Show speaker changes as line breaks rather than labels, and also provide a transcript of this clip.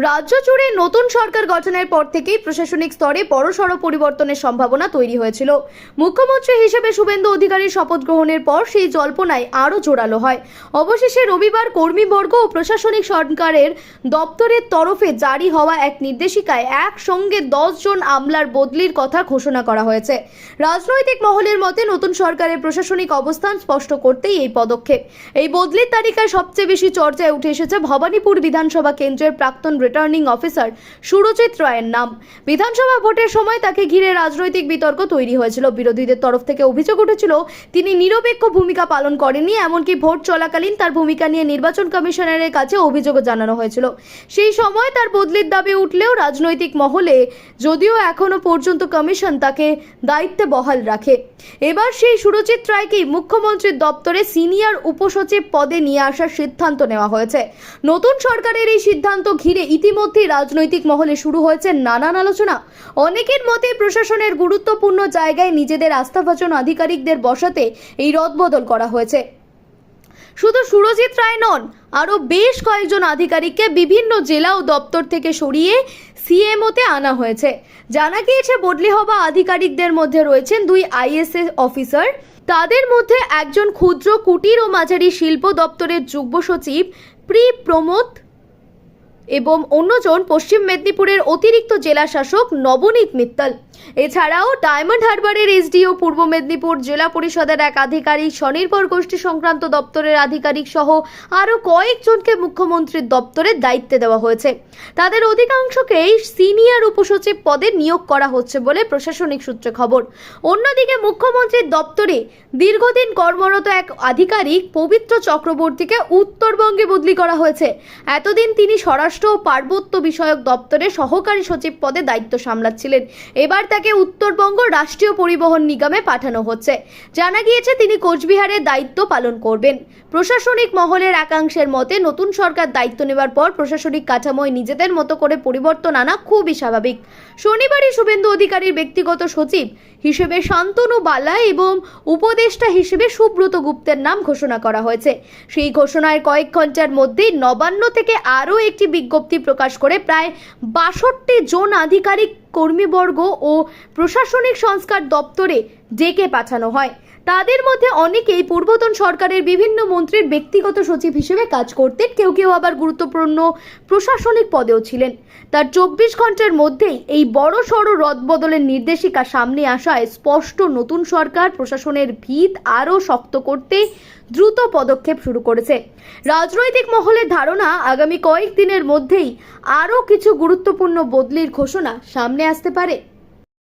রাজ্য জুড়ে নতুন সরকার গঠনের পর থেকেই প্রশাসনিক স্তরে বড়সড় পরিবর্তনের সম্ভাবনা তৈরি হয়েছিল। মুখ্যমন্ত্রী হিসেবে শুভেন্দু অধিকারীর শপথ গ্রহণের পর সেই জল্পনায় আরও জোরালো হয়। অবশেষে রবিবার কর্মীবর্গ ও প্রশাসনিক সরকারের দপ্তরের তরফে জারি হওয়া এক নির্দেশিকায় একসঙ্গে 10 জন আমলার বদলির কথা ঘোষণা করা হয়েছে। রাজনৈতিক মহলের মতে নতুন সরকারের প্রশাসনিক অবস্থান স্পষ্ট করতেই এই পদক্ষেপ। এই বদলির তালিকায় সবচেয়ে বেশি চর্চায় উঠে এসেছে ভবানীপুর বিধানসভা কেন্দ্রের প্রাক্তন রিটার্নিং অফিসার সুরজিৎ রায়ের নাম। বিধানসভা ভোটের সময় তাকে ঘিরে রাজনৈতিক বিতর্ক তৈরি হয়েছিল। বিরোধীদের তরফ থেকে অভিযোগ উঠেছিল তিনি নিরপেক্ষ ভূমিকা পালন করেননি, এমনকি ভোট চলাকালীন তার ভূমিকা নিয়ে নির্বাচন কমিশনারের কাছে অভিযোগও জানানো হয়েছিল। সেই সময় তার বদলির দাবি উঠলেও রাজনৈতিক মহলে যদিও এখনো পর্যন্ত কমিশন তাকে দায়িত্বে বহাল রাখে। এবার সেই সুরজিৎ রায়কেই মুখ্যমন্ত্রীর দপ্তরে সিনিয়র উপসচিব পদে নিয়ে আসার সিদ্ধান্ত নেওয়া হয়েছে। নতুন সরকারের এই সিদ্ধান্ত ঘিরে ইতিমধ্যেই রাজনৈতিক মহলে শুরু হয়েছে নানান আলোচনা। অনেকের মতে প্রশাসনের গুরুত্বপূর্ণ জায়গায় নিজেদের আস্থাভাজন আধিকারিকদের বসাতে এই রদবদল করা হয়েছে। শুধু সুরজিৎ রায় নন, আরও বেশ কয়েকজন আধিকারিককে বিভিন্ন জেলা ও দপ্তর থেকে সরিয়ে সিএমওতে আনা হয়েছে। জানা গিয়েছে বদলি হওয়া আধিকারিকদের মধ্যে রয়েছেন 2 আইএসএস অফিসার। তাদের মধ্যে একজন ক্ষুদ্র কুটির ও মাঝারি শিল্প দপ্তরের যুগ্ম সচিব প্রমোদ এবং অন্যজন পশ্চিম মেদিনীপুরের অতিরিক্ত জেলা শাসক নবনীত মিত্তল। এছাড়াও ডায়মন্ড হারবারের এসডিও, পূর্ব মেদিনীপুর জেলা পরিষদের এক আধিকারিক, স্বনির্ভর গোষ্ঠী সংক্রান্ত দপ্তরের আধিকারিক সহ আরও কয়েকজনকে মুখ্যমন্ত্রীর দপ্তরে দায়িত্ব দেওয়া হয়েছে। তাদের অধিকাংশকেই সিনিয়র উপসচিব পদে নিয়োগ করা হচ্ছে বলে প্রশাসনিক সূত্রে খবর। অন্যদিকে মুখ্যমন্ত্রীর দপ্তরে দীর্ঘদিন কর্মরত এক আধিকারিক পবিত্র চক্রবর্তীকে উত্তরবঙ্গে বদলি করা হয়েছে। এতদিন তিনি স্বরাষ্ট্র ও পার্বত্য বিষয়ক দপ্তরে সহকারী সচিব পদে দায়িত্ব সামলাচ্ছিলেন। এবার তাকে উত্তরবঙ্গ রাষ্ট্রীয় পরিবহন নিগমে পাঠানো হচ্ছে। জানা গিয়েছে তিনি কোচবিহারের দায়িত্ব পালন করবেন। প্রশাসনিক মহলের একাংশের মতে নতুন সরকার দায়িত্ব নেওয়ার পর প্রশাসনিক কাঠামোয় নিজেদের মতো করে পরিবর্তন আনা খুবই স্বাভাবিক। শনিবারই শুভেন্দু অধিকারীর ব্যক্তিগত সচিব হিসেবে শান্তনু বালা এবং উপদেষ্টা হিসেবে সুব্রত গুপ্তের নাম ঘোষণা করা হয়েছে। সেই ঘোষণার কয়েক ঘন্টার মধ্যেই নবান্ন থেকে আরও একটি বিজ্ঞপ্তি প্রকাশ করে প্রায় 62 জন আধিকারিক, কর্মীবর্গ ও প্রশাসনিক সংস্কার দপ্তরে ডেকে পাঠানো হয়। তাদের মধ্যে অনেকেই পূর্বতন সরকারের বিভিন্ন মন্ত্রীর ব্যক্তিগত সচিব হিসেবে কাজ করতেন, কেউ কেউ আবার গুরুত্বপূর্ণ প্রশাসনিক পদেও ছিলেন। তার 24 ঘন্টার মধ্যেই এই বড় সড় রদবদলের নির্দেশিকা সামনে আসায় স্পষ্ট নতুন সরকার প্রশাসনের ভিত আরও শক্ত করতে দ্রুত পদক্ষেপ শুরু করেছে। রাজনৈতিক মহলের ধারণা আগামী কয়েকদিনের মধ্যেই আরও কিছু গুরুত্বপূর্ণ বদলির ঘোষণা সামনে আসতে পারে।